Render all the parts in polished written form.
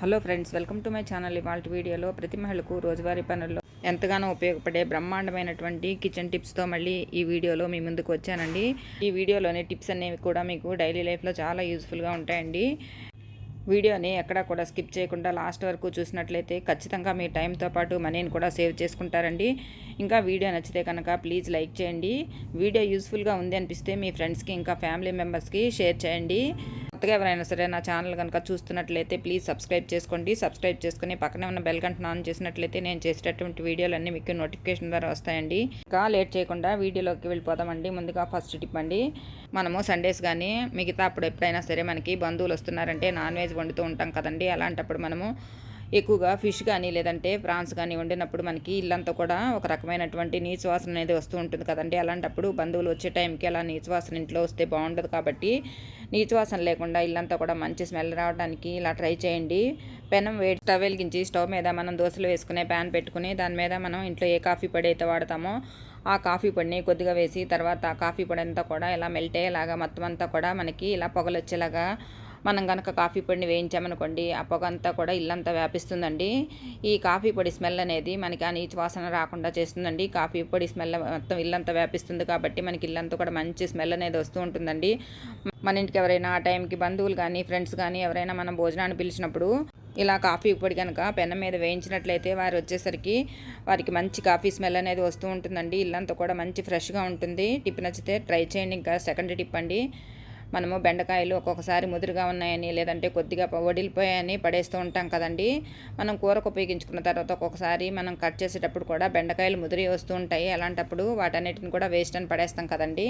Hello friends, welcome to my channel. ఇవాళ వీడియోలో ప్రతి మహిళకు రోజువారీ పనుల్లో ఎంతగానో ఉపయోగపడే బ్రహ్మాండమైనటువంటి కిచెన్ టిప్స్తో మళ్ళీ ఈ వీడియోలో మీ ముందుకు వచ్చానండి. ఈ వీడియోలోని టిప్స్ అనేవి కూడా మీకు డైలీ లైఫ్లో చాలా యూజ్ఫుల్గా ఉంటాయండి. వీడియోని ఎక్కడా కూడా స్కిప్ చేయకుండా లాస్ట్ వరకు చూసినట్లయితే ఖచ్చితంగా మీ టైంతో పాటు మనీని కూడా సేవ్ చేసుకుంటారండి. ఇంకా వీడియో నచ్చితే కనుక ప్లీజ్ లైక్ చేయండి. వీడియో యూజ్ఫుల్గా ఉంది అనిపిస్తే మీ ఫ్రెండ్స్కి ఇంకా ఫ్యామిలీ మెంబర్స్కి షేర్ చేయండి. కొత్తగా ఎవరైనా సరే నా ఛానల్ కనుక చూస్తున్నట్లయితే ప్లీజ్ సబ్స్క్రైబ్ చేసుకోండి. సబ్స్క్రైబ్ చేసుకుని పక్కనే ఉన్న బెల్ గంటను ఆన్ చేసినట్లయితే నేను చేసేటటువంటి వీడియోలన్నీ మీకు నోటిఫికేషన్ ద్వారా వస్తాయండి. ఇంకా లేట్ చేయకుండా వీడియోలోకి వెళ్ళిపోదామండి. ముందుగా ఫస్ట్ టిప్ అండి, మనము సండేస్ కానీ మిగతా అప్పుడు ఎప్పుడైనా సరే మనకి బంధువులు వస్తున్నారంటే నాన్ వెజ్ వండుతూ ఉంటాం కదండి. అలాంటప్పుడు మనము ఎక్కువగా ఫిష్ కానీ లేదంటే ప్రాన్స్ కానీ వండినప్పుడు మనకి ఇల్లంతా కూడా ఒక రకమైనటువంటి నీచు వాసన అనేది వస్తూ ఉంటుంది కదండి. అలాంటప్పుడు బంధువులు వచ్చే టైంకి అలా నీచు వాసన ఇంట్లో వస్తే బాగుండదు. కాబట్టి నీచు వాసన లేకుండా ఇల్లంతా కూడా మంచి స్మెల్ రావడానికి ఇలా ట్రై చేయండి. పెనం వేడి స్టవ్ వెలిగించి స్టవ్ మీద మనం దోశలు వేసుకునే ప్యాన్ పెట్టుకుని దాని మీద మనం ఇంట్లో ఏ కాఫీ పొడి అయితే వాడతామో ఆ కాఫీ పొడిని కొద్దిగా వేసి తర్వాత ఆ కాఫీ పొడి అంతా కూడా ఇలా మెల్ట్ అయ్యేలాగా మొత్తం అంతా కూడా మనకి ఇలా పొగలు వచ్చేలాగా మనం కనుక కాఫీ పొడిని వేయించామనుకోండి, ఆ పొగ అంతా కూడా ఇల్లంతా వ్యాపిస్తుందండి. ఈ కాఫీ పొడి స్మెల్ అనేది మనకి ఆ నీచు వాసన రాకుండా చేస్తుందండి. కాఫీ పొడి స్మెల్ మొత్తం ఇల్లంతా వ్యాపిస్తుంది కాబట్టి మనకి ఇల్లంతా కూడా మంచి స్మెల్ అనేది వస్తూ ఉంటుందండి. మన ఇంటికి ఎవరైనా ఆ టైంకి బంధువులు కానీ ఫ్రెండ్స్ కానీ ఎవరైనా మనం భోజనాన్ని పిలిచినప్పుడు ఇలా కాఫీ పొడి కనుక పెనం మీద వేయించినట్లయితే వారు వచ్చేసరికి వారికి మంచి కాఫీ స్మెల్ అనేది వస్తూ ఉంటుందండి. ఇల్లంతా కూడా మంచి ఫ్రెష్గా ఉంటుంది. టిప్ నచ్చితే ట్రై చేయండి. ఇంకా సెకండ్ టిప్ అండి, మనము బెండకాయలు ఒక్కొక్కసారి ముదురుగా ఉన్నాయని లేదంటే కొద్దిగా వడిలిపోయాయని పడేస్తూ ఉంటాం కదండి. మనం కూరకు ఉపయోగించుకున్న తర్వాత ఒక్కొక్కసారి మనం కట్ చేసేటప్పుడు కూడా బెండకాయలు ముదిరి వస్తూ ఉంటాయి. అలాంటప్పుడు వాటన్నిటిని కూడా వేస్ట్ అని పడేస్తాం కదండి.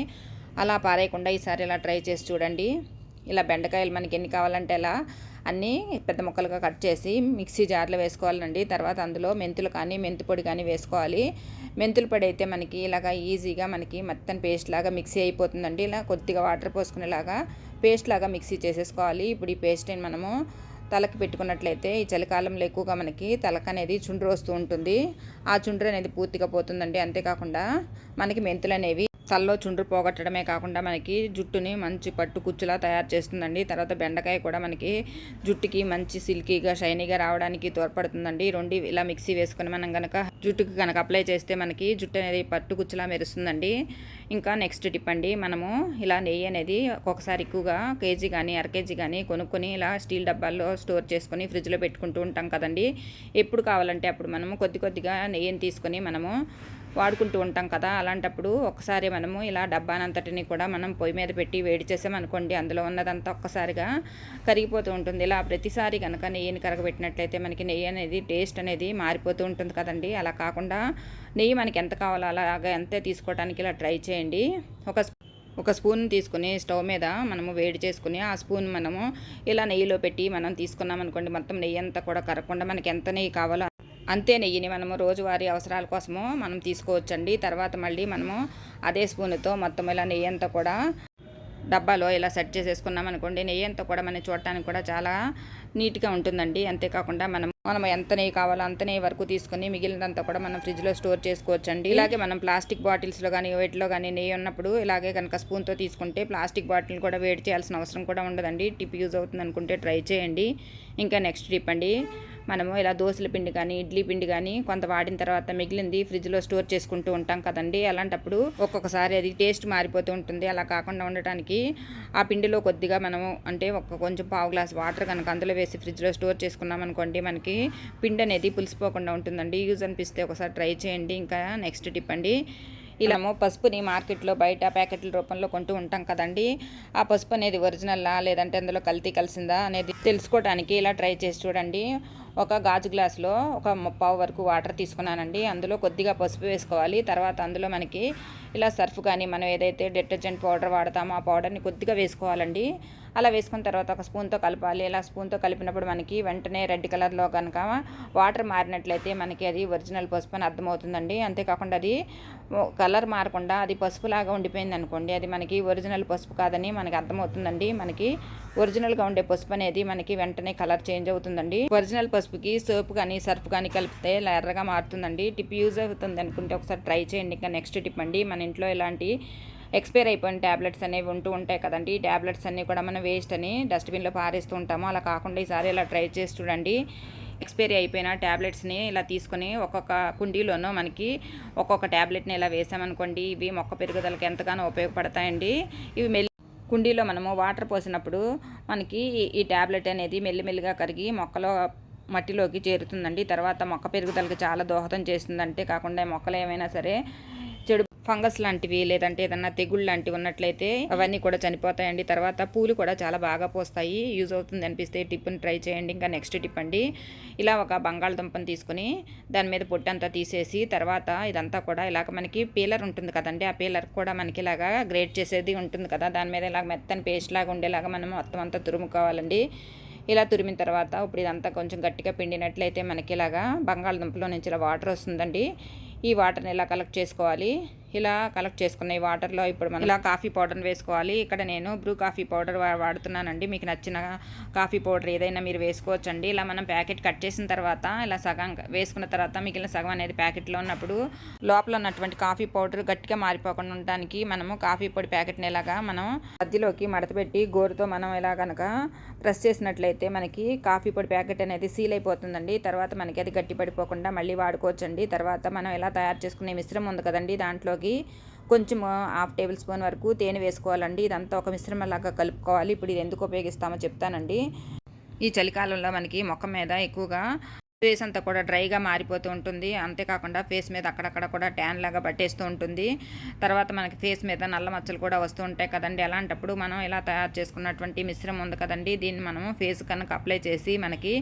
అలా పారేయకుండా ఈసారి ఇలా ట్రై చేసి చూడండి. ఇలా బెండకాయలు మనకి ఎన్ని కావాలంటే అలా అన్నీ పెద్ద ముక్కలుగా కట్ చేసి మిక్సీ జార్లో వేసుకోవాలండి. తర్వాత అందులో మెంతులు కానీ మెంతి పొడి కానీ వేసుకోవాలి. మెంతుల పొడి అయితే మనకి ఇలాగా ఈజీగా మనకి మొత్తం పేస్ట్ లాగా మిక్సీ అయిపోతుందండి. ఇలా కొద్దిగా వాటర్ పోసుకునేలాగా పేస్ట్ లాగా మిక్సీ చేసేసుకోవాలి. ఇప్పుడు ఈ పేస్ట్ని మనము తలకి పెట్టుకున్నట్లయితే ఈ చలికాలంలో ఎక్కువగా మనకి తలకు అనేది చుండ్రు వస్తూ ఉంటుంది. ఆ చుండ్రు అనేది పూర్తిగా పోతుందండి. అంతేకాకుండా మనకి మెంతులు అనేవి తలలో చుండ్రు పోగొట్టడమే కాకుండా మనకి జుట్టుని మంచి పట్టు కుచ్చులా తయారు చేస్తుందండి. తర్వాత బెండకాయ కూడా మనకి జుట్టుకి మంచి సిల్కీగా షైనీగా రావడానికి తోడ్పడుతుందండి. రెండు ఇలా మిక్సీ వేసుకొని మనం కనుక జుట్టుకి కనుక అప్లై చేస్తే మనకి జుట్టు అనేది పట్టు కుచ్చులా మెరుస్తుందండి. ఇంకా నెక్స్ట్ టిప్ అండి, మనము ఇలా నెయ్యి అనేది ఒక్కొక్కసారి ఎక్కువగా కేజీ కానీ అర కేజీ కానీ కొనుక్కొని ఇలా స్టీల్ డబ్బాల్లో స్టోర్ చేసుకొని ఫ్రిడ్జ్లో పెట్టుకుంటూ ఉంటాం కదండి. ఎప్పుడు కావాలంటే అప్పుడు మనము కొద్దిగా నెయ్యిని తీసుకొని మనము వాడుకుంటూ ఉంటాం కదా. అలాంటప్పుడు ఒకసారి మనము ఇలా డబ్బానంతటిని కూడా మనం పొయ్యి మీద పెట్టి వేడి చేసామనుకోండి, అందులో ఉన్నదంతా ఒక్కసారిగా కరిగిపోతూ ఉంటుంది. ఇలా ప్రతిసారి కనుక నెయ్యిని కరగబెట్టినట్లయితే మనకి నెయ్యి అనేది టేస్ట్ అనేది మారిపోతూ ఉంటుంది కదండి. అలా కాకుండా నెయ్యి మనకి ఎంత కావాలో అలాగా ఎంతే తీసుకోవడానికి ఇలా ట్రై చేయండి. ఒక స్పూన్ తీసుకుని స్టవ్ మీద మనము వేడి చేసుకుని ఆ స్పూన్ మనము ఇలా నెయ్యిలో పెట్టి మనం తీసుకున్నాం అనుకోండి, మొత్తం నెయ్యి అంతా కూడా కరగకుండా మనకి ఎంత నెయ్యి కావాలో అంతే నెయ్యిని మనము రోజువారీ అవసరాల కోసము మనం తీసుకోవచ్చండి. తర్వాత మళ్ళీ మనము అదే స్పూన్తో మొత్తం ఇలా నెయ్యి అంతా కూడా డబ్బాలో ఇలా సెట్ చేసేసుకున్నాం అనుకోండి, నెయ్యి అంతా కూడా మనం చూడటానికి కూడా చాలా నీట్గా ఉంటుందండి. అంతేకాకుండా మనం ఎంత నెయ్యి కావాలో అంత నెయ్యి వరకు తీసుకుని మిగిలినంతా కూడా మనం ఫ్రిడ్జ్లో స్టోర్ చేసుకోవచ్చండి. ఇలాగే మనం ప్లాస్టిక్ బాటిల్స్లో కానీ వీటిలో కానీ నెయ్యి ఉన్నప్పుడు ఇలాగే కనుక స్పూన్తో తీసుకుంటే ప్లాస్టిక్ బాటిల్ కూడా వేడి చేయాల్సిన అవసరం కూడా ఉండదండి. టిప్ యూజ్ అవుతుంది అనుకుంటే ట్రై చేయండి. ఇంకా నెక్స్ట్ టిప్ అండి, మనము ఇలా దోశల పిండి కానీ ఇడ్లీ పిండి కానీ కొంత వాడిన తర్వాత మిగిలింది ఫ్రిడ్జ్లో స్టోర్ చేసుకుంటూ ఉంటాం కదండి. అలాంటప్పుడు ఒక్కొక్కసారి అది టేస్ట్ మారిపోతూ ఉంటుంది. అలా కాకుండా ఉండటానికి ఆ పిండిలో కొద్దిగా మనము అంటే కొంచెం పావు గ్లాస్ వాటర్ కనుక అందులో వేసి ఫ్రిడ్జ్లో స్టోర్ చేసుకున్నాం అనుకోండి, మనకి పిండి అనేది పులిసిపోకుండా ఉంటుందండి. యూజ్ అనిపిస్తే ఒకసారి ట్రై చేయండి. ఇంకా నెక్స్ట్ టిప్ అండి, ఇలా పసుపుని మార్కెట్లో బయట ప్యాకెట్ల రూపంలో కొంటూ ఉంటాం కదండి. ఆ పసుపు అనేది ఒరిజినల్లా లేదంటే అందులో కల్తీ కలిసిందా అనేది తెలుసుకోవడానికి ఇలా ట్రై చేసి చూడండి. ఒక గాజు గ్లాసులో ఒక 3/4 వరకు వాటర్ తీసుకున్నానండి. అందులో కొద్దిగా పసుపు వేసుకోవాలి. తర్వాత అందులో మనకి ఇలా సర్ఫ్ కానీ మనం ఏదైతే డిటర్జెంట్ పౌడర్ వాడతామో ఆ పౌడర్ని కొద్దిగా వేసుకోవాలండి. అలా వేసుకున్న తర్వాత ఒక స్పూన్తో కలపాలి. ఇలా స్పూన్తో కలిపినప్పుడు మనకి వెంటనే రెడ్ కలర్లో కనుక వాటర్ మారినట్లయితే మనకి అది ఒరిజినల్ పసుపు అని అర్థమవుతుందండి. అంతేకాకుండా అది కలర్ మారకుండా అది పసుపులాగా ఉండిపోయింది అనుకోండి, అది మనకి ఒరిజినల్ పసుపు కాదని మనకి అర్థమవుతుందండి. మనకి ఒరిజినల్గా ఉండే పసుపు అనేది మనకి వెంటనే కలర్ చేంజ్ అవుతుందండి. ఒరిజినల్ పసుపుకి సోప్ కానీ సర్ఫ్ కానీ కలిపితే ఇలా ఎర్రగా మారుతుందండి. టిప్ యూజ్ అవుతుంది అనుకుంటే ఒకసారి ట్రై చేయండి. ఇంకా నెక్స్ట్ టిప్ అండి, మన ఇంట్లో ఇలాంటి ఎక్స్పైర్ అయిపోయిన ట్యాబ్లెట్స్ అనేవి ఉంటూ ఉంటాయి కదండి. ఈ ట్యాబ్లెట్స్ అన్నీ కూడా మనం వేస్ట్ అని డస్ట్బిన్లో పారేస్తూ ఉంటాము. అలా కాకుండా ఈసారి ఇలా ట్రై చేసి చూడండి. ఎక్స్పైరీ అయిపోయిన ట్యాబ్లెట్స్ని ఇలా తీసుకొని ఒక్కొక్క కుండీలోనూ మనకి ఒక్కొక్క ట్యాబ్లెట్ని ఇలా వేసామనుకోండి, ఇవి మొక్క పెరుగుదలకి ఎంతగానో ఉపయోగపడతాయండి. ఇవి కుండీలో మనము వాటర్ పోసినప్పుడు మనకి ఈ ట్యాబ్లెట్ అనేది మెల్లిమెల్లిగా కరిగి మొక్కలో మట్టిలోకి చేరుతుందండి. తర్వాత మొక్క పెరుగుదలకు చాలా దోహదం చేస్తుంది. అంతే కాకుండా మొక్కలు ఏమైనా సరే చెడు ఫంగస్ లాంటివి లేదంటే ఏదన్నా తెగుళ్ళు లాంటివి ఉన్నట్లయితే అవన్నీ కూడా చనిపోతాయండి. తర్వాత పూలు కూడా చాలా బాగా పోస్తాయి. యూజ్ అవుతుంది అనిపిస్తే టిప్ని ట్రై చేయండి. ఇంకా నెక్స్ట్ టిప్ అండి, ఇలా ఒక బంగాళదుంపని తీసుకుని దాని మీద పొట్టంతా తీసేసి తర్వాత ఇదంతా కూడా ఇలాగ మనకి పీలర్ ఉంటుంది కదండి, ఆ పీలర్ కూడా మనకి ఇలాగా గ్రేట్ చేసేది ఉంటుంది కదా, దాని మీద ఇలాగ మెత్తని పేస్ట్ లాగా ఉండేలాగా మనం మొత్తం అంతా తురుముకోవాలండి. ఇలా తురిమిన తర్వాత ఇప్పుడు ఇదంతా కొంచెం గట్టిగా పిండినట్లయితే మనకి ఇలాగా బంగాళదుంపలో నుంచి ఇలా వాటర్ వస్తుందండి. ఈ వాటర్ని ఇలా కలెక్ట్ చేసుకోవాలి. ఇలా కలెక్ట్ చేసుకున్న ఈ వాటర్లో ఇప్పుడు మనం ఇలా కాఫీ పౌడర్ని వేసుకోవాలి. ఇక్కడ నేను బ్రూ కాఫీ పౌడర్ వాడుతున్నానండి. మీకు నచ్చిన కాఫీ పౌడర్ ఏదైనా మీరు వేసుకోవచ్చండి. ఇలా మనం ప్యాకెట్ కట్ చేసిన తర్వాత ఇలా సగం వేసుకున్న తర్వాత మిగిలిన సగం అనేది ప్యాకెట్లో ఉన్నప్పుడు లోపల ఉన్నటువంటి కాఫీ పౌడర్ గట్టిగా మారిపోకుండా ఉండడానికి మనము కాఫీ పొడి ప్యాకెట్ని ఇలాగా మనం మధ్యలోకి మడతపెట్టి గోరుతో మనం ఇలా కనుక ప్రెస్ చేసినట్లయితే మనకి కాఫీ పొడి ప్యాకెట్ అనేది సీల్ అయిపోతుందండి. తర్వాత మనకి అది గట్టి పడిపోకుండా మళ్ళీ వాడుకోవచ్చండి. తర్వాత మనం ఇలా తయారు చేసుకునే మిశ్రమం ఉంది కదండి, దాంట్లోకి కొంచెం 1/2 టేబుల్ స్పూన్ వరకు తేనె వేసుకోవాలండి. ఇదంతా ఒక మిశ్రమంలాగా కలుపుకోవాలి. ఇప్పుడు ఇది ఎందుకు ఉపయోగిస్తామో చెప్తానండి. ఈ చలికాలంలో మనకి మొక్క మీద ఎక్కువగా ఫేస్ అంతా కూడా డ్రైగా మారిపోతూ ఉంటుంది. అంతేకాకుండా ఫేస్ మీద అక్కడక్కడ కూడా ట్యాన్ లాగా పట్టేస్తూ ఉంటుంది. తర్వాత మనకి ఫేస్ మీద నల్ల మచ్చలు కూడా వస్తూ ఉంటాయి కదండి. అలాంటప్పుడు మనం ఇలా తయారు చేసుకున్నటువంటి మిశ్రమం ఉంది కదండి, దీన్ని మనము ఫేస్ కనుక అప్లై చేసి మనకి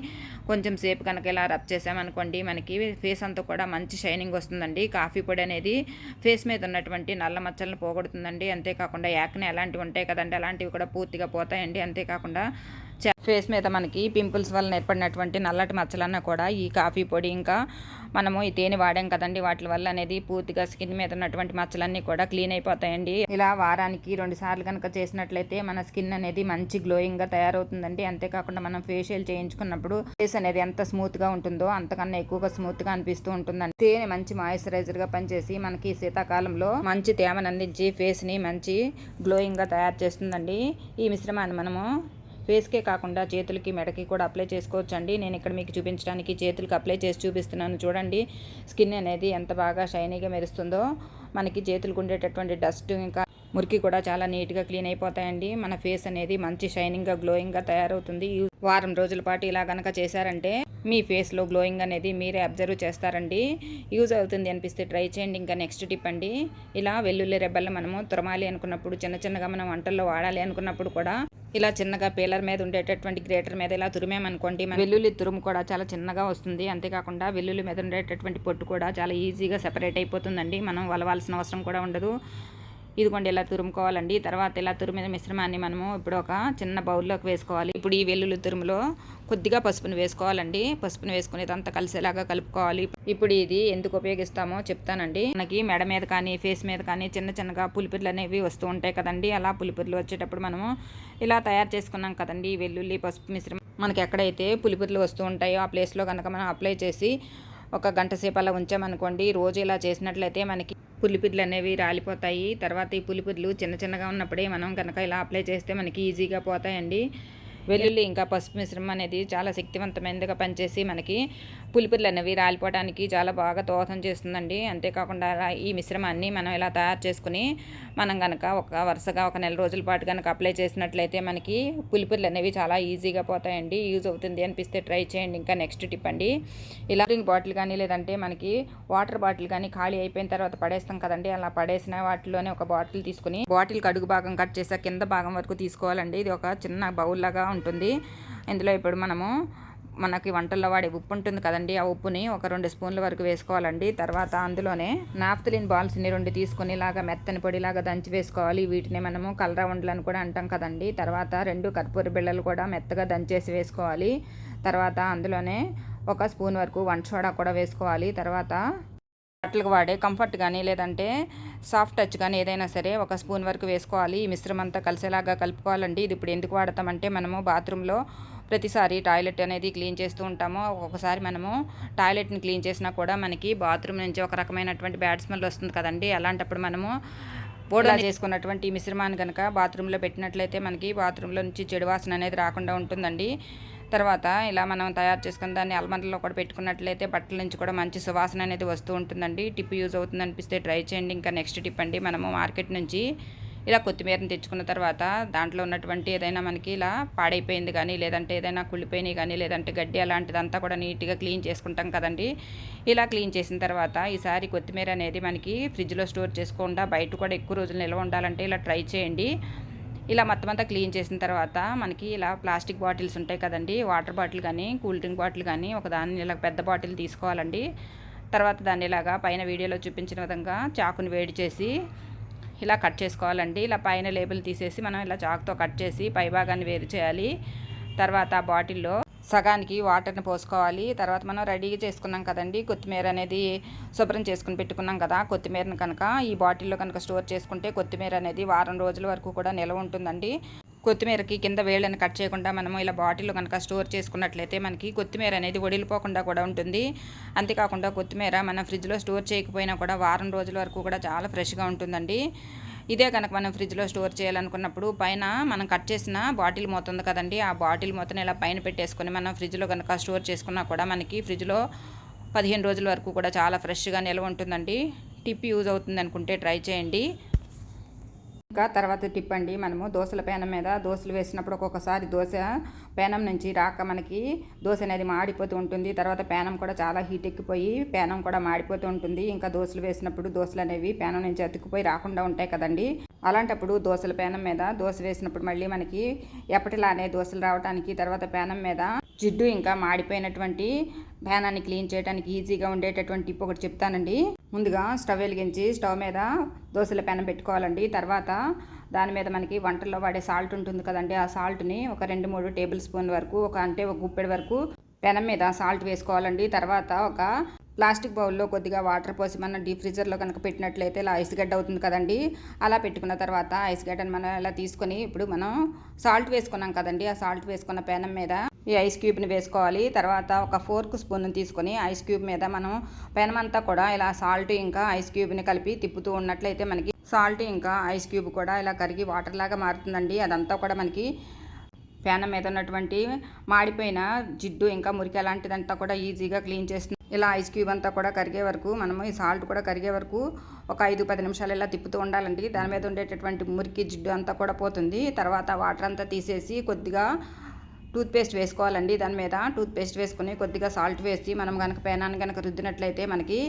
కొంచెం సేపు కనుక ఇలా రబ్ చేసామనుకోండి, మనకి ఫేస్ అంతా కూడా మంచి షైనింగ్ వస్తుందండి. కాఫీ పొడి అనేది ఫేస్ మీద ఉన్నటువంటి నల్ల మచ్చలను పోగొడుతుందండి. అంతేకాకుండా యాక్నే అలాంటివి ఉంటాయి కదండి, అలాంటివి కూడా పూర్తిగా పోతాయండి. అంతేకాకుండా ఫేస్ మీద మనకి పింపుల్స్ వల్ల ఏర్పడినటువంటి నల్లటి మచ్చలన్నా కూడా ఈ కాఫీ పొడి ఇంకా మనము ఈ తేనె వాడాం కదండి, వాటి వల్ల అనేది పూర్తిగా స్కిన్ మీద ఉన్నటువంటి మచ్చలన్నీ కూడా క్లీన్ అయిపోతాయండి. ఇలా వారానికి 2 సార్లు కనుక చేసినట్లయితే మన స్కిన్ అనేది మంచి గ్లోయింగ్గా తయారవుతుందండి. అంతేకాకుండా మనం ఫేషియల్ చేయించుకున్నప్పుడు ఫేస్ అనేది ఎంత స్మూత్గా ఉంటుందో అంతకన్నా ఎక్కువగా స్మూత్గా అనిపిస్తూ ఉంటుందండి. తేనె మంచి మాయిశ్చరైజర్గా పనిచేసి మనకి శీతాకాలంలో మంచి తేమను అందించి ఫేస్ని మంచి గ్లోయింగ్గా తయారు చేస్తుందండి. ఈ మిశ్రమాన్ని మనము ఫేస్కే కాకుండా చేతులకి మెడకి కూడా అప్లై చేసుకోవచ్చండి. నేను ఇక్కడ మీకు చూపించడానికి చేతులకి అప్లై చేసి చూపిస్తున్నాను. చూడండి స్కిన్ అనేది ఎంత బాగా షైనీగా మెరుస్తుందో. మనకి చేతులకు ఉండేటటువంటి డస్ట్ ఇంకా మురికి కూడా చాలా నీట్గా క్లీన్ అయిపోతాయండి. మన ఫేస్ అనేది మంచి షైనింగ్గా గ్లోయింగ్గా తయారవుతుంది. వారం రోజుల పాటు ఇలా కనుక చేశారంటే మీ ఫేస్లో గ్లోయింగ్ అనేది మీరే అబ్జర్వ్ చేస్తారండి. యూజ్ అవుతుంది అనిపిస్తే ట్రై చేయండి. ఇంకా నెక్స్ట్ టిప్ అండి, ఇలా వెల్లుల్లి రెబ్బలను మనము తురమాలి అనుకున్నప్పుడు, చిన్నగా మనం వంటల్లో వాడాలి అనుకున్నప్పుడు కూడా ఇలా చిన్నగా పీలర్ మీద ఉండేటటువంటి గ్రేటర్ మీద ఇలా తురిమేమనుకోండి, మన వెల్లుల్లి తురుము కూడా చాలా చిన్నగా వస్తుంది. అంతేకాకుండా వెల్లుల్లి మీద ఉండేటటువంటి పొట్టు కూడా చాలా ఈజీగా సెపరేట్ అయిపోతుందండి. మనం వలవాల్సిన అవసరం కూడా ఉండదు. ఇదిగోండి ఇలా తురుముకోవాలండి. తర్వాత ఇలా తురిమిన మిశ్రమాన్ని మనము ఇప్పుడు ఒక చిన్న బౌల్లోకి వేసుకోవాలి. ఇప్పుడు ఈ వెల్లుల్లి తురుములో కొద్దిగా పసుపుని వేసుకోవాలండి. పసుపుని వేసుకుని ఇదంతా కలిసేలాగా కలుపుకోవాలి. ఇప్పుడు ఇది ఎందుకు ఉపయోగిస్తామో చెప్తానండి. మనకి మెడ మీద కానీ ఫేస్ మీద కానీ చిన్నగా పులిపిర్లు అనేవి వస్తూ ఉంటాయి కదండి. అలా పులిపిర్లు వచ్చేటప్పుడు మనము ఇలా తయారు చేసుకున్నాం కదండి ఈ వెల్లుల్లి పసుపు మిశ్రమం, మనకి ఎక్కడైతే పులిపిర్లు వస్తూ ఉంటాయో ఆ ప్లేస్లో కనుక మనం అప్లై చేసి ఒక గంట సేపు అలా ఉంచామనుకోండి, రోజు ఇలా చేసినట్లయితే మనకి పులిపిర్లు అనేవి రాలిపోతాయి. తర్వాత ఈ పులిపిర్లు చిన్నగా ఉన్నప్పుడే మనం కనుక ఇలా అప్లై చేస్తే మనకి ఈజీగా పోతాయండి. వెల్లుల్లి ఇంకా పసుపు మిశ్రమం అనేది చాలా శక్తివంతమైనదిగా పనిచేసి మనకి పులిపిర్లు అనేవి రాలిపోవడానికి చాలా బాగా దోహదం చేస్తుందండి. అంతేకాకుండా ఈ మిశ్రమాన్ని మనం ఇలా తయారు చేసుకుని మనం కనుక వరుసగా ఒక నెల రోజుల పాటు కనుక అప్లై చేసినట్లయితే మనకి పులిపిర్లు అనేవి చాలా ఈజీగా పోతాయండి. యూజ్ అవుతుంది అనిపిస్తే ట్రై చేయండి. ఇంకా నెక్స్ట్ టిప్ అండి, ఇలా డ్రింక్ బాటిల్ కానీ లేదంటే మనకి వాటర్ బాటిల్ కానీ ఖాళీ అయిపోయిన తర్వాత పడేస్తాం కదండి, అలా పడేసిన వాటిలోనే ఒక బాటిల్ తీసుకుని బాటిల్కి అడుగు భాగం కట్ చేసా కింద భాగం వరకు తీసుకోవాలండి. ఇది ఒక చిన్న బౌల్ లాగా ఉంటుంది. ఇందులో ఇప్పుడు మనకి వంటల్లో వాడే ఉప్పు ఉంటుంది కదండి, ఆ ఉప్పుని ఒక 2 స్పూన్ల వరకు వేసుకోవాలండి. తర్వాత అందులోనే నాఫ్థలిన్ బాల్స్ని 2 తీసుకుని ఇలాగా మెత్తని పొడిలాగా దంచి వేసుకోవాలి. వీటిని మనము కలరా ఉండలని కూడా అంటాం కదండి. తర్వాత 2 కర్పూర బిళ్ళలు కూడా మెత్తగా దంచేసి వేసుకోవాలి. తర్వాత అందులోనే 1 స్పూన్ వరకు వంట సోడా కూడా వేసుకోవాలి. తర్వాత బట్టలకు వాడే కంఫర్ట్ కానీ లేదంటే సాఫ్ట్ టచ్ కానీ ఏదైనా సరే 1 స్పూన్ వరకు వేసుకోవాలి. ఈ మిశ్రమం అంతా కలిసేలాగా కలుపుకోవాలండి. ఇది ఇప్పుడు ఎందుకు వాడతామంటే మనము బాత్రూంలో ప్రతిసారి టాయిలెట్ అనేది క్లీన్ చేస్తూ ఉంటాము. ఒక్కొక్కసారి మనము టాయిలెట్ని క్లీన్ చేసినా కూడా మనకి బాత్రూమ్ నుంచి ఒక రకమైనటువంటి బ్యాడ్ స్మెల్ వస్తుంది కదండి. అలాంటప్పుడు మనము పొడిలా చేసుకున్నటువంటి మిశ్రమాన్ని కనుక బాత్రూంలో పెట్టినట్లయితే మనకి బాత్రూంలో నుంచి చెడు వాసన అనేది రాకుండా ఉంటుందండి. తర్వాత ఇలా మనం తయారు చేసుకున్న దాన్ని అల్మారాలో కూడా పెట్టుకున్నట్లయితే బట్టల నుంచి కూడా మంచి సువాసన అనేది వస్తూ ఉంటుందండి. టిప్ యూజ్ అవుతుంది అనిపిస్తే ట్రై చేయండి. ఇంకా నెక్స్ట్ టిప్ అండి, మనము మార్కెట్ నుంచి ఇలా కొత్తిమీరని తెచ్చుకున్న తర్వాత దాంట్లో ఉన్నటువంటి ఏదైనా మనకి ఇలా పాడైపోయింది కానీ, లేదంటే ఏదైనా కుళ్ళిపోయినాయి కానీ, లేదంటే గడ్డి అలాంటిదంతా కూడా నీట్గా క్లీన్ చేసుకుంటాం కదండి. ఇలా క్లీన్ చేసిన తర్వాత ఈసారి కొత్తిమీర అనేది మనకి ఫ్రిడ్జ్లో స్టోర్ చేసుకోకుండా బయట కూడా ఎక్కువ రోజులు నిల్వ ఉండాలంటే ఇలా ట్రై చేయండి. ఇలా మొత్తం అంతా క్లీన్ చేసిన తర్వాత మనకి ఇలా ప్లాస్టిక్ బాటిల్స్ ఉంటాయి కదండి, వాటర్ బాటిల్ కానీ కూల్ డ్రింక్ బాటిల్ కానీ ఒకదాన్ని ఇలా పెద్ద బాటిల్ తీసుకోవాలండి. తర్వాత దాన్ని ఇలాగా పైన వీడియోలో చూపించిన విధంగా చాకుని వేడి చేసి ఇలా కట్ చేసుకోవాలండి. ఇలా పైన లేబుల్ తీసేసి మనం ఇలా చాకుతో కట్ చేసి పై భాగాన్ని వేరు చేయాలి. తర్వాత ఆ బాటిల్లో సగానికి వాటర్ని పోసుకోవాలి. తర్వాత మనం రెడీగా చేసుకున్నాం కదండి కొత్తిమీర అనేది శుభ్రం చేసుకుని పెట్టుకున్నాం కదా, కొత్తిమీరని కనుక ఈ బాటిల్లో కనుక స్టోర్ చేసుకుంటే కొత్తిమీర అనేది వారం రోజుల వరకు కూడా నిల్వ ఉంటుందండి. కొత్తిమీరకి కింద వేళ్ళని కట్ చేయకుండా మనము ఇలా బాటిల్లో కనుక స్టోర్ చేసుకున్నట్లయితే మనకి కొత్తిమీర అనేది వడిలిపోకుండా కూడా ఉంటుంది. అంతేకాకుండా కొత్తిమీర మనం ఫ్రిడ్జ్లో స్టోర్ చేయకపోయినా కూడా వారం రోజుల వరకు కూడా చాలా ఫ్రెష్గా ఉంటుందండి. ఇదే కనుక మనం ఫ్రిడ్జ్లో స్టోర్ చేయాలనుకున్నప్పుడు పైన మనం కట్ చేసిన బాటిల్ మూత ఉంది కదండి, ఆ బాటిల్ మూతను ఇలా పైన పెట్టేసుకొని మనం ఫ్రిడ్జ్లో కనుక స్టోర్ చేసుకున్నా కూడా మనకి ఫ్రిడ్జ్లో 15 రోజుల వరకు కూడా చాలా ఫ్రెష్గా నిల్వ ఉంటుందండి. టిప్ యూజ్ అవుతుంది అనుకుంటే ట్రై చేయండి. ఇంకా తర్వాత టిప్ అండి, మనము దోశల పేనం మీద దోశలు వేసినప్పుడు ఒక్కొక్కసారి దోశ పేనం నుంచి రాక మనకి దోశ అనేది మాడిపోతూ ఉంటుంది. తర్వాత పేనం కూడా చాలా హీట్ ఎక్కిపోయి పేనం కూడా మాడిపోతూ ఉంటుంది. ఇంకా దోశలు వేసినప్పుడు దోశలు అనేవి పేనం నుంచి అతుక్కుపోయి రాకుండా ఉంటాయి కదండి. అలాంటప్పుడు దోశల పేనం మీద దోశ వేసినప్పుడు మళ్ళీ మనకి ఎప్పటిలానే దోశలు రావడానికి, తర్వాత పేనం మీద జిడ్డు ఇంకా మాడిపోయినటువంటి పేనాన్ని క్లీన్ చేయడానికి ఈజీగా ఉండేటటువంటి టిప్ ఒకటి చెప్తానండి. ముందుగా స్టవ్ వెలిగించి స్టవ్ మీద దోశల పేనం పెట్టుకోవాలండి. తర్వాత దాని మీద మనకి వంటల్లో వాడే సాల్ట్ ఉంటుంది కదండి, ఆ సాల్ట్ని ఒక 2-3 టేబుల్ స్పూన్ వరకు ఒక గుప్పెడు వరకు పెనం మీద సాల్ట్ వేసుకోవాలండి. తర్వాత ఒక ప్లాస్టిక్ బౌల్లో కొద్దిగా వాటర్ పోసి మనం డీప్ ఫ్రీజర్లో కనుక పెట్టినట్లయితే ఇలా ఐస్ గడ్డ అవుతుంది కదండి. అలా పెట్టుకున్న తర్వాత ఐస్ గడ్డను మనం ఇలా తీసుకొని ఇప్పుడు మనం సాల్ట్ వేసుకున్నాం కదండి, ఆ సాల్ట్ వేసుకున్న పెనం మీద ఈ ఐస్ క్యూబ్ని వేసుకోవాలి. తర్వాత ఒక ఫోర్క్ స్పూన్ తీసుకొని ఐస్ క్యూబ్ మీద మనం పెనం అంతా కూడా ఇలా సాల్ట్ ఇంకా ఐస్ క్యూబ్ని కలిపి తిప్పుతూ ఉన్నట్లయితే మనకి సాల్ట్ ఇంకా ఐస్ క్యూబ్ కూడా ఇలా కరిగి వాటర్ లాగా మారుతుందండి. అదంతా కూడా మనకి పెనం మీద ఉన్నటువంటి మాడిపోయిన జిడ్డు ఇంకా మురికి అలాంటిదంతా కూడా ఈజీగా క్లీన్ చేస్తుంది. ఇలా ఐస్ క్యూబ్ అంతా కూడా కరిగే వరకు మనము ఈ సాల్ట్ కూడా కరిగే వరకు ఒక 5-10 నిమిషాలు ఇలా తిప్పుతూ ఉండాలండి. దాని మీద ఉండేటటువంటి మురికి జిడ్డు అంతా కూడా పోతుంది. తర్వాత వాటర్ అంతా తీసేసి కొద్దిగా టూత్పేస్ట్ వేసుకోవాలండి. దాని మీద టూత్పేస్ట్ వేసుకుని కొద్దిగా సాల్ట్ వేసి మనం కనుక పేనాన్ని కనుక రుద్దినట్లయితే మనకి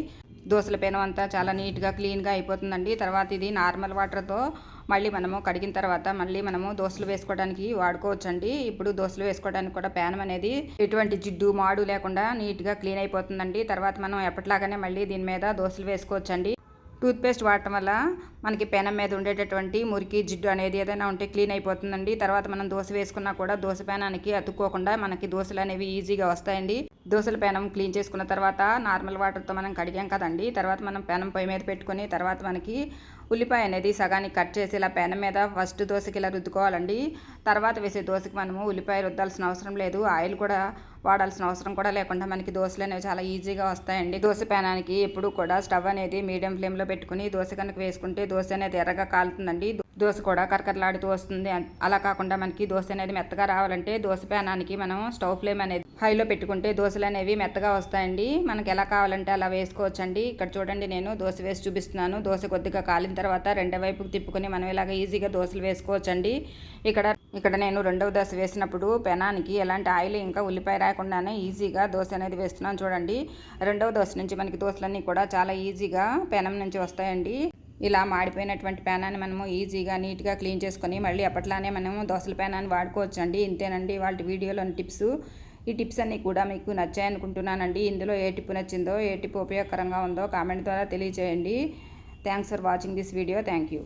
దోశల పేనం అంతా చాలా నీట్గా క్లీన్గా అయిపోతుందండి. తర్వాత ఇది నార్మల్ వాటర్తో మళ్ళీ మనము కడిగిన తర్వాత మళ్ళీ మనము దోశలు వేసుకోవడానికి వాడుకోవచ్చండి. ఇప్పుడు దోశలు వేసుకోవడానికి కూడా పేనం అనేది ఎటువంటి జిడ్డు మాడు లేకుండా నీట్గా క్లీన్ అయిపోతుందండి. తర్వాత మనం ఎప్పటిలాగానే మళ్ళీ దీని మీద దోశలు వేసుకోవచ్చండి. టూత్పేస్ట్ వాడటం వల్ల మనకి పెనం మీద ఉండేటటువంటి మురికి జిడ్డు అనేది ఏదైనా ఉంటే క్లీన్ అయిపోతుందండి. తర్వాత మనం దోశ వేసుకున్నా కూడా దోశ పేనానికి అతుక్కోకుండా మనకి దోశలు అనేవి ఈజీగా వస్తాయండి. దోశల పేనం క్లీన్ చేసుకున్న తర్వాత నార్మల్ వాటర్తో మనం కడిగాం కదండి. తర్వాత మనం పేనం పొయ్యి మీద పెట్టుకొని తర్వాత మనకి ఉల్లిపాయ అనేది సగానికి కట్ చేసి ఇలా పేనం మీద ఫస్ట్ దోశకి ఇలా రుద్దుకోవాలండి. తర్వాత వేసే దోశకి మనము ఉల్లిపాయ రుద్దాల్సిన అవసరం లేదు, ఆయిల్ కూడా వాడాల్సిన అవసరం కూడా లేకుండా మనకి దోశలు అనేవి చాలా ఈజీగా వస్తాయండి. దోశ పేనానికి ఎప్పుడు కూడా స్టవ్ అనేది మీడియం ఫ్లేమ్లో పెట్టుకుని దోశ కనుక వేసుకుంటే దోశ అనేది ఎర్రగా కాలుతుందండి. దోశ కూడా కరకరలాడుతూ వస్తుంది. అలా కాకుండా మనకి దోశ అనేది మెత్తగా రావాలంటే దోశ పేనానికి మనం స్టవ్ ఫ్లేమ్ అనేది హైలో పెట్టుకుంటే దోశలు అనేవి మెత్తగా వస్తాయండి. మనకి ఎలా కావాలంటే అలా వేసుకోవచ్చండి. ఇక్కడ చూడండి, నేను దోశ వేసి చూపిస్తున్నాను. దోశ కొద్దిగా కాలిన తర్వాత రెండో వైపుకి తిప్పుకొని మనం ఇలాగ ఈజీగా దోశలు వేసుకోవచ్చండి. ఇక్కడ నేను రెండవ దోశ వేసినప్పుడు పెనానికి ఎలాంటి ఆయిల్ ఇంకా ఉల్లిపాయ రాకుండానే ఈజీగా దోశ అనేది వేస్తున్నాను. చూడండి, రెండవ దోశ నుంచి మనకి దోశలన్నీ కూడా చాలా ఈజీగా పెనం నుంచి వస్తాయండి. ఇలా మాడిపోయినటువంటి పేనాన్ని మనము ఈజీగా నీట్గా క్లీన్ చేసుకొని మళ్ళీ అప్పట్లానే మనము దోశల పేనాన్ని వాడుకోవచ్చండి. ఇంతేనండి వాళ్ళ వీడియోలోని టిప్స్. ఈ టిప్స్ అన్నీ కూడా మీకు నచ్చాయి అనుకుంటున్నానండి. ఇందులో ఏ టిప్ నచ్చిందో, ఏ టిప్ ఉపయోగకరంగా ఉందో కామెంట్ ద్వారా తెలియజేయండి. Thanks for watching this video. Thank you.